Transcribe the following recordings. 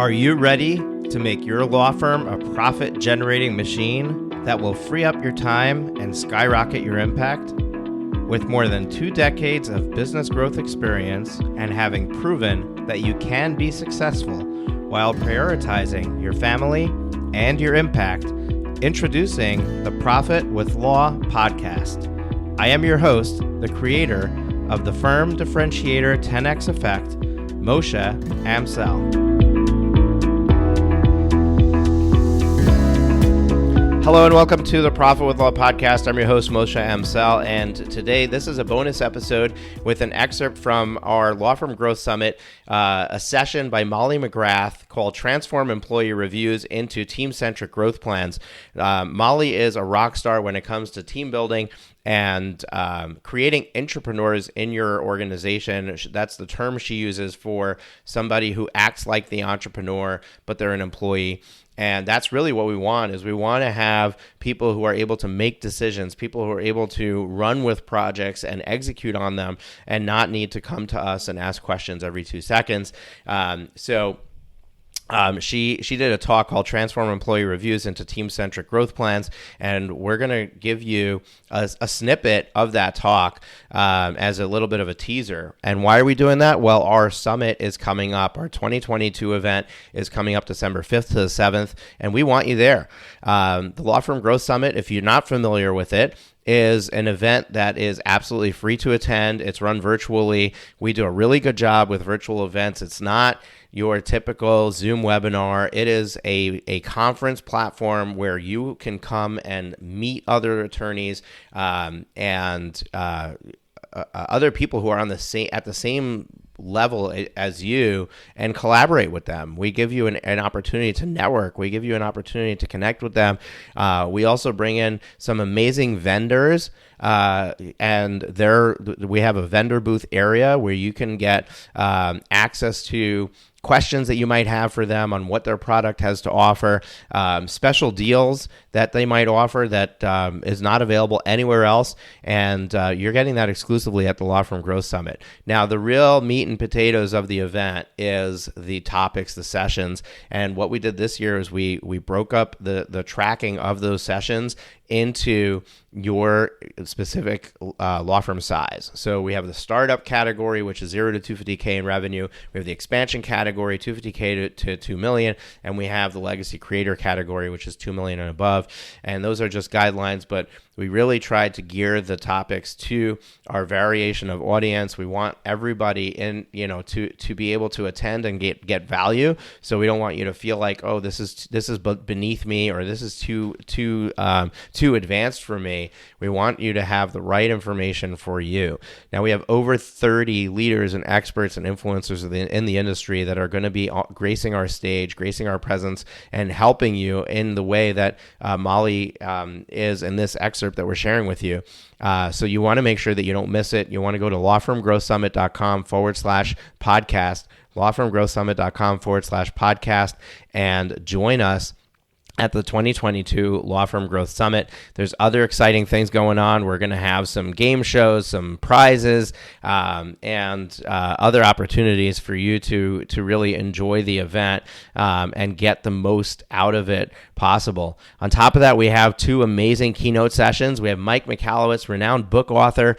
Are you ready to make your law firm a profit-generating machine that will free up your time and skyrocket your impact? With more than 2 decades of business growth experience and having proven that you can be successful while prioritizing your family and your impact, introducing the Profit with Law podcast. I am your host, the creator of the Firm Differentiator 10X Effect, Moshe Amsel. Hello and welcome to the Profit with Law podcast. I'm your host, Moshe Amsel, and today this is a bonus episode with an excerpt from our Law Firm Growth Summit, a session by Molly McGrath called Transform Employee Reviews into Teamcentric Growth Plans. Molly is a rock star when it comes to team building and creating entrepreneurs in your organization. That's the term she uses for somebody who acts like the entrepreneur, but they're an employee. And that's really what we want, is we want to have people who are able to make decisions, people who are able to run with projects and execute on them and not need to come to us and ask questions every 2 seconds. She did a talk called Transform Employee Reviews into Team-Centric Growth Plans, and we're going to give you a snippet of that talk as a little bit of a teaser. And why are we doing that? Well, our summit is coming up. Our 2022 event is coming up December 5th to the 7th, and we want you there. The Law Firm Growth Summit, if you're not familiar with it, is an event that is absolutely free to attend. It's run virtually. We do a really good job with virtual events. It's not your typical Zoom webinar. It is a conference platform where you can come and meet other attorneys and other people who are on at the same level as you and collaborate with them. We give you an opportunity to network. We give you an opportunity to connect with them. We also bring in some amazing vendors, and we have a vendor booth area where you can get access to questions that you might have for them on what their product has to offer, special deals that they might offer that is not available anywhere else, and you're getting that exclusively at the Law Firm Growth Summit. Now, the real meat and potatoes of the event is the topics, the sessions, and what we did this year is we broke up the tracking of those sessions into your specific law firm size. So we have the startup category, which is 0 to 250K in revenue. We have the expansion category, 250K to 2 million, and we have the legacy creator category, which is 2 million and above. And those are just guidelines, but we really tried to gear the topics to our variation of audience. We want everybody in, to be able to attend and get value. So we don't want you to feel like, oh, this is beneath me, or this is too advanced for me. We want you to have the right information for you. Now, we have over 30 leaders and experts and influencers in the industry that are going to be gracing our stage, gracing our presence, and helping you in the way that Molly is in this excerpt that we're sharing with you. So you want to make sure that you don't miss it. You want to go to lawfirmgrowthsummit.com/podcast, lawfirmgrowthsummit.com/podcast, and join us at the 2022 Law Firm Growth Summit. There's other exciting things going on. We're going to have some game shows, some prizes, and other opportunities for you to really enjoy the event and get the most out of it possible. On top of that, we have 2 amazing keynote sessions. We have Mike Michalowicz, renowned book author,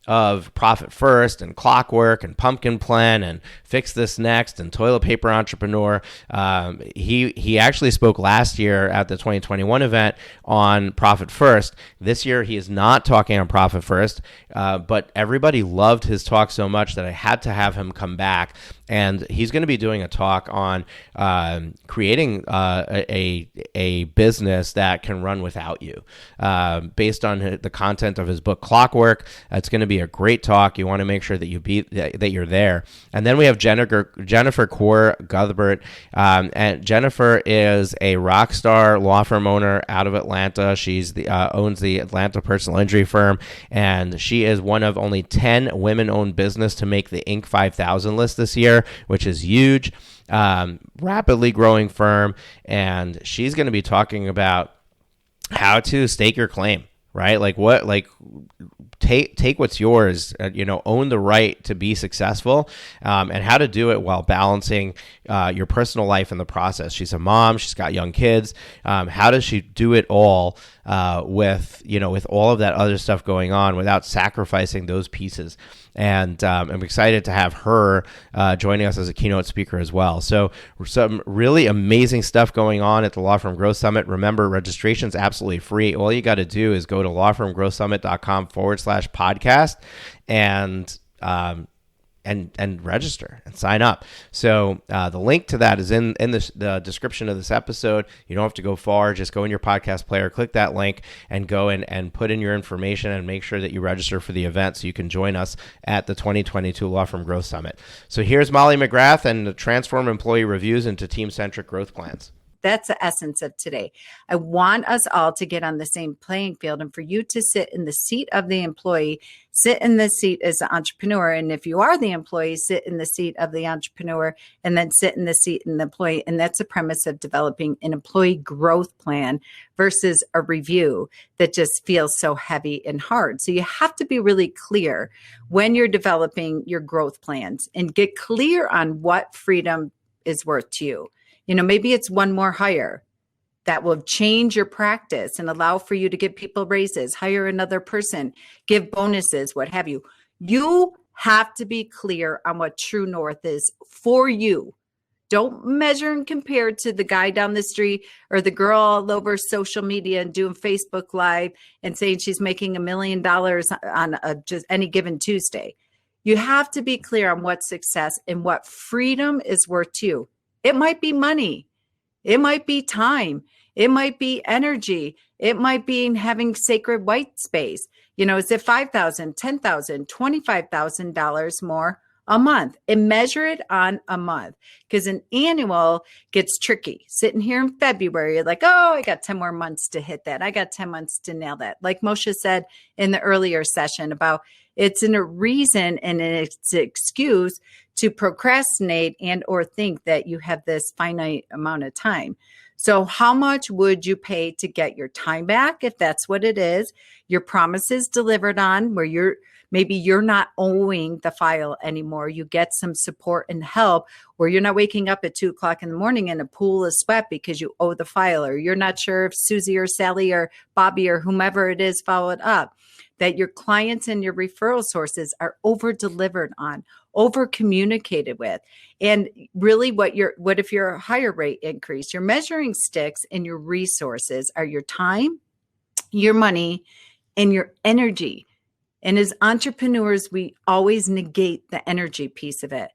of Profit First and Clockwork and Pumpkin Plan and Fix This Next and Toilet Paper Entrepreneur. He actually spoke last year at the 2021 event on Profit First. This year he is not talking on Profit First, but everybody loved his talk so much that I had to have him come back. And he's going to be doing a talk on creating a business that can run without you, based on the content of his book Clockwork. It's going to be a great talk. You want to make sure that you're there. And then we have Jennifer Cuthbert, and Jennifer is a rock star law firm owner out of Atlanta. She's owns the Atlanta personal injury firm, and she is one of only 10 women-owned business to make the Inc. 5000 list this year, which is huge. Rapidly growing firm, and she's going to be talking about how to stake your claim, right? take what's yours, own the right to be successful, and how to do it while balancing your personal life in the process. She's a mom. She's got young kids. How does she do it all with all of that other stuff going on without sacrificing those pieces? And I'm excited to have her joining us as a keynote speaker as well. So some really amazing stuff going on at the Law Firm Growth Summit. Remember, registration's absolutely free. All you got to do is go to lawfirmgrowthsummit.com/podcast and register and sign up. So the link to that is in the description of this episode. You don't have to go far. Just go in your podcast player, click that link, and go in and put in your information and make sure that you register for the event so you can join us at the 2022 Law Firm Growth Summit. So here's Molly McGrath and the Transform Employee Reviews into Teamcentric Growth Plans. That's the essence of today. I want us all to get on the same playing field and for you to sit in the seat of the employee, sit in the seat as the entrepreneur. And if you are the employee, sit in the seat of the entrepreneur and then sit in the seat of the employee. And that's the premise of developing an employee growth plan versus a review that just feels so heavy and hard. So you have to be really clear when you're developing your growth plans and get clear on what freedom is worth to you. Maybe it's one more hire that will change your practice and allow for you to give people raises, hire another person, give bonuses, what have you. You have to be clear on what true north is for you. Don't measure and compare to the guy down the street or the girl all over social media and doing Facebook Live and saying she's making $1 million on just any given Tuesday. You have to be clear on what success and what freedom is worth to you. It might be money. It might be time. It might be energy. It might be having sacred white space. Is it $5,000, $10,000, $25,000 more a month? And measure it on a month because an annual gets tricky. Sitting here in February, you're like, oh, I got 10 more months to hit that. I got 10 months to nail that. Like Moshe said in the earlier session about it's a reason and it's an excuse to procrastinate and or think that you have this finite amount of time. So how much would you pay to get your time back if that's what it is? Your promises delivered on where maybe you're not owing the file anymore. You get some support and help where you're not waking up at 2:00 in the morning in a pool of sweat because you owe the file or you're not sure if Susie or Sally or Bobby or whomever it is followed up. That your clients and your referral sources are over-delivered on, over-communicated with. And really what if your higher rate increase? Your measuring sticks and your resources are your time, your money, and your energy. And as entrepreneurs, we always negate the energy piece of it.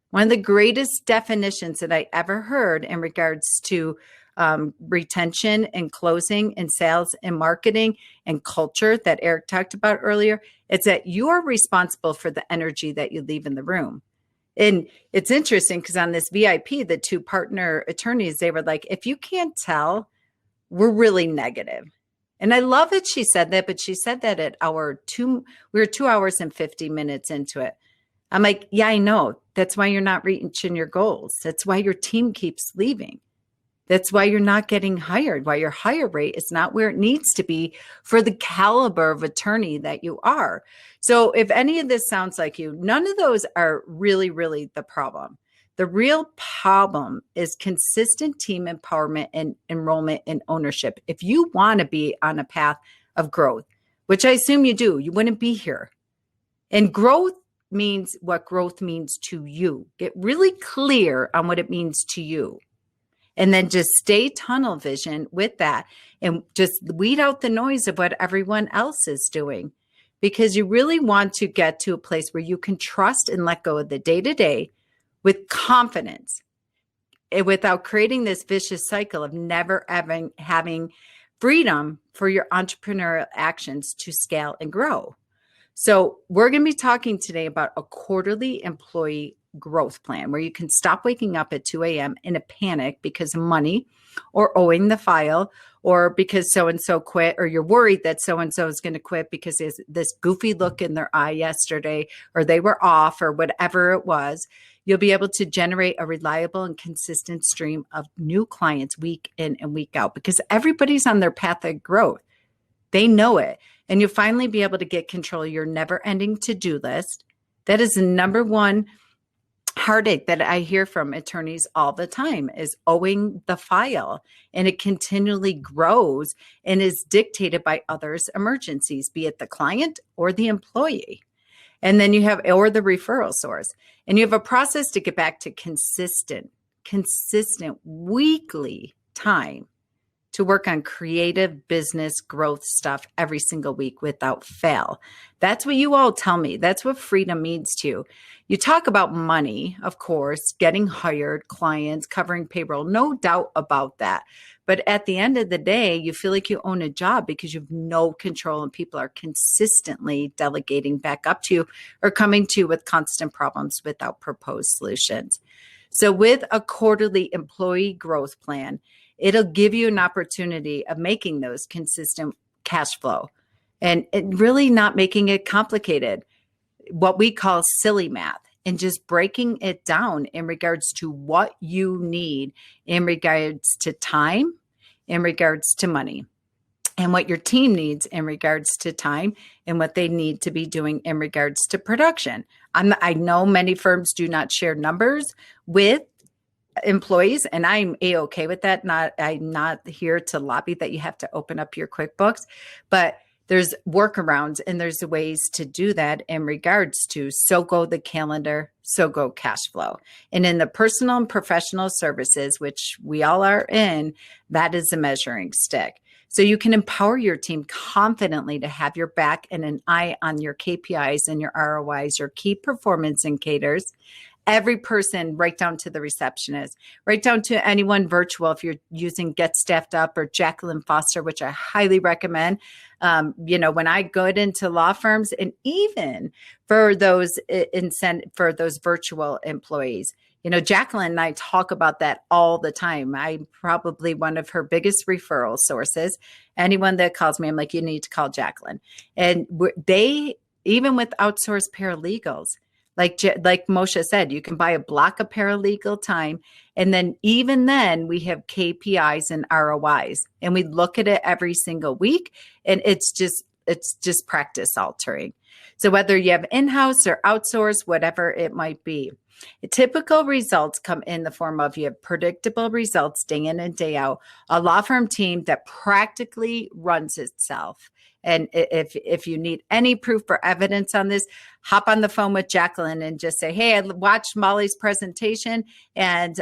One of the greatest definitions that I ever heard in regards to retention and closing and sales and marketing and culture that Eric talked about earlier, it's that you are responsible for the energy that you leave in the room. And it's interesting because on this VIP, the two partner attorneys, they were like, if you can't tell, we're really negative. And I love that she said that, but she said that at we were 2 hours and 50 minutes into it. I'm like, yeah, I know. That's why you're not reaching your goals. That's why your team keeps leaving. That's why you're not getting hired, why your hire rate is not where it needs to be for the caliber of attorney that you are. So if any of this sounds like you, none of those are really, really the problem. The real problem is consistent team empowerment and enrollment and ownership. If you want to be on a path of growth, which I assume you do, you wouldn't be here. And growth means what growth means to you. Get really clear on what it means to you. And then just stay tunnel vision with that and just weed out the noise of what everyone else is doing because you really want to get to a place where you can trust and let go of the day-to-day with confidence without creating this vicious cycle of never having freedom for your entrepreneurial actions to scale and grow. So we're going to be talking today about a quarterly employee growth plan where you can stop waking up at 2 a.m. in a panic because of money or owing the file or because so-and-so quit or you're worried that so-and-so is going to quit because there's this goofy look in their eye yesterday or they were off or whatever it was. You'll be able to generate a reliable and consistent stream of new clients week in and week out because everybody's on their path of growth. They know it. and you'll finally be able to get control of your never-ending to-do list. That is the number one heartache that I hear from attorneys all the time, is owing the file, and it continually grows and is dictated by others' emergencies, be it the client or the employee. And then you have, or the referral source, and you have a process to get back to consistent weekly time to work on creative business growth stuff every single week without fail. That's what you all tell me. That's what freedom means to you. You talk about money, of course, getting hired, clients, covering payroll, no doubt about that. But at the end of the day, you feel like you own a job because you have no control and people are consistently delegating back up to you or coming to you with constant problems without proposed solutions. So with a quarterly employee growth plan, it'll give you an opportunity of making those consistent cash flow and really not making it complicated, what we call silly math, and just breaking it down in regards to what you need in regards to time, in regards to money, and what your team needs in regards to time and what they need to be doing in regards to production. I know many firms do not share numbers with employees, and I'm a-okay with that. I'm not here to lobby that you have to open up your QuickBooks, but there's workarounds and there's ways to do that in regards to so go the calendar, so go cash flow. And in the personal and professional services, which we all are in, that is a measuring stick. So you can empower your team confidently to have your back and an eye on your KPIs and your ROIs, your key performance indicators. Every person, right down to the receptionist, right down to anyone virtual, if you're using Get Staffed Up or Jacqueline Foster, which I highly recommend. When I go into law firms, and even for those for those virtual employees, Jacqueline and I talk about that all the time. I'm probably one of her biggest referral sources. Anyone that calls me, I'm like, you need to call Jacqueline. And they, even with outsourced paralegals, like Moshe said, you can buy a block of paralegal time. And then even then we have KPIs and ROIs, and we look at it every single week, and it's just practice altering. So whether you have in-house or outsourced, whatever it might be, typical results come in the form of, you have predictable results day in and day out, a law firm team that practically runs itself. And if you need any proof or evidence on this, hop on the phone with Jacqueline and just say, hey, I watched Molly's presentation, and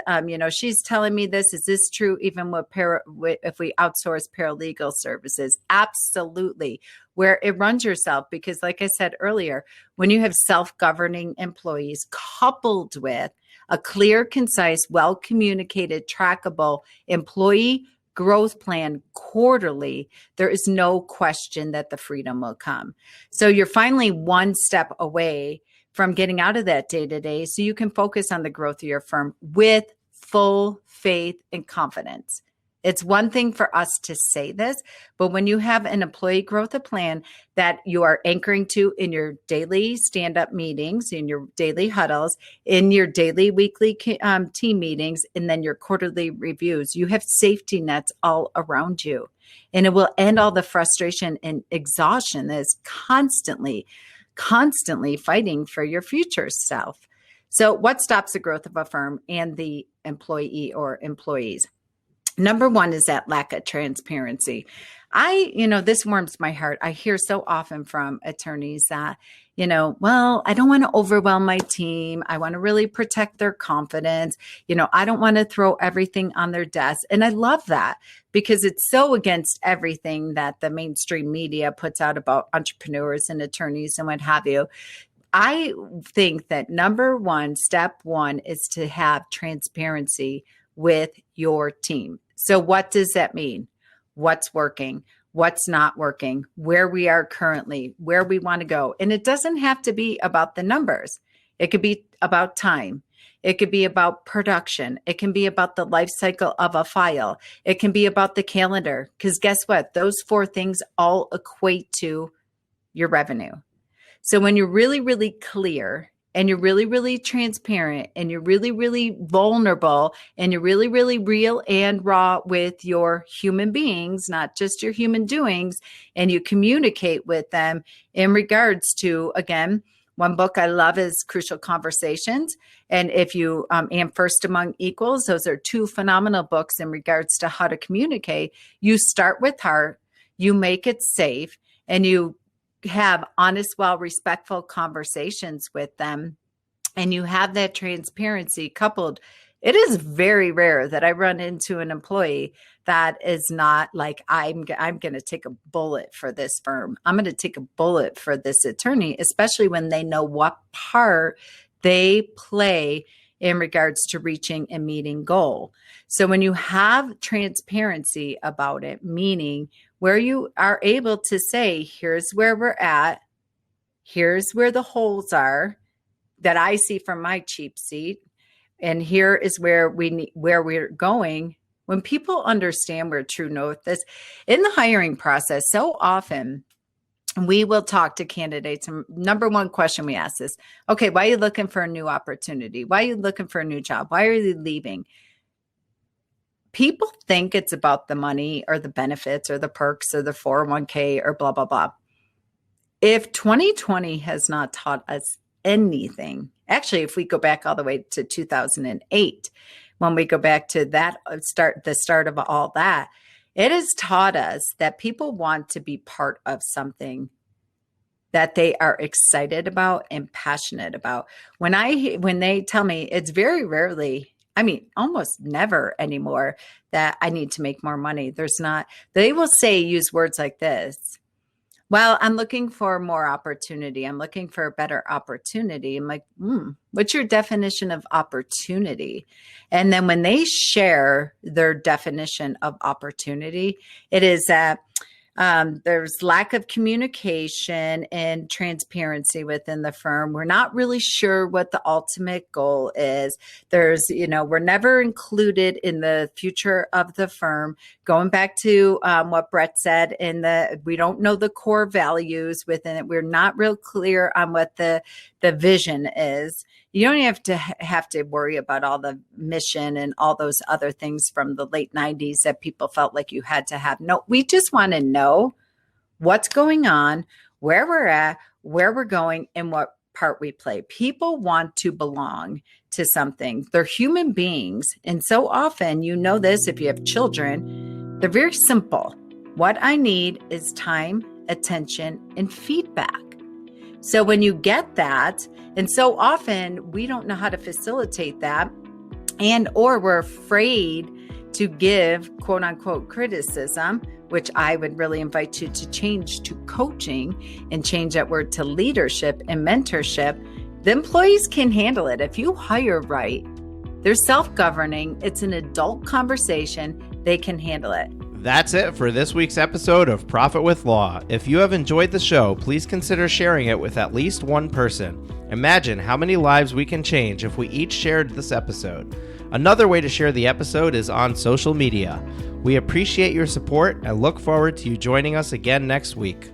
she's telling me this. Is this true? Even if we outsource paralegal services? Absolutely. Where it runs yourself, because like I said earlier, when you have self-governing employees coupled with a clear, concise, well-communicated, trackable employee growth plan quarterly, there is no question that the freedom will come. So you're finally one step away from getting out of that day-to-day, so you can focus on the growth of your firm with full faith and confidence. It's one thing for us to say this, but when you have an employee growth plan that you are anchoring to in your daily stand-up meetings, in your daily huddles, in your daily weekly team meetings, and then your quarterly reviews, you have safety nets all around you. And it will end all the frustration and exhaustion that is constantly fighting for your future self. So what stops the growth of a firm and the employee or employees? Number one is that lack of transparency. This warms my heart. I hear so often from attorneys that, well, I don't want to overwhelm my team. I want to really protect their confidence. I don't want to throw everything on their desk. And I love that, because it's so against everything that the mainstream media puts out about entrepreneurs and attorneys and what have you. I think that step one is to have transparency with your team. So what does that mean? What's working? What's not working? Where we are currently, where we want to go. And it doesn't have to be about the numbers. It could be about time. It could be about production. It can be about the life cycle of a file. It can be about the calendar. Because guess what? Those 4 things all equate to your revenue. So when you're really, really clear and you're really, really transparent, and you're really, really vulnerable, and you're really, really real and raw with your human beings, not just your human doings, and you communicate with them in regards to, again, one book I love is Crucial Conversations. And if you and First Among Equals, those are two phenomenal books in regards to how to communicate. You start with heart, you make it safe, and you have honest, respectful conversations with them, and you have that transparency coupled. It is very rare that I run into an employee that is not like, I'm going to take a bullet for this firm. I'm going to take a bullet for this attorney, especially when they know what part they play in regards to reaching a meeting goal. So when you have transparency about it, meaning where you are able to say, here's where we're at, here's where the holes are that I see from my cheap seat, and here is where we're going. When people understand where true north is in the hiring process, so often we will talk to candidates, and number one question we ask is, okay, why are you looking for a new opportunity? Why are you looking for a new job? Why are you leaving? People think it's about the money or the benefits or the perks or the 401k or blah, blah, blah. If 2020 has not taught us anything, actually, if we go back all the way to 2008, when we go back to that the start of all that, it has taught us that people want to be part of something that they are excited about and passionate about. When they tell me, it's very rarely, almost never anymore, that I need to make more money. They will use words like this. Well, I'm looking for more opportunity. I'm looking for a better opportunity. I'm like, what's your definition of opportunity? And then when they share their definition of opportunity, it is that there's lack of communication and transparency within the firm. We're not really sure what the ultimate goal is. We're never included in the future of the firm. Going back to what Brett said, we don't know the core values within it. We're not real clear on what the vision is. You don't have to worry about all the mission and all those other things from the late 90s that people felt like you had to have. No, we just want to know what's going on, where we're at, where we're going, and what part we play. People want to belong to something. They're human beings. And so often, you know this if you have children, they're very simple. What I need is time, attention, and feedback. So when you get that, and so often we don't know how to facilitate that, or we're afraid to give quote unquote criticism, which I would really invite you to change to coaching and change that word to leadership and mentorship. The employees can handle it. If you hire right, they're self-governing. It's an adult conversation. They can handle it. That's it for this week's episode of Profit with Law. If you have enjoyed the show, please consider sharing it with at least one person. Imagine how many lives we can change if we each shared this episode. Another way to share the episode is on social media. We appreciate your support and look forward to you joining us again next week.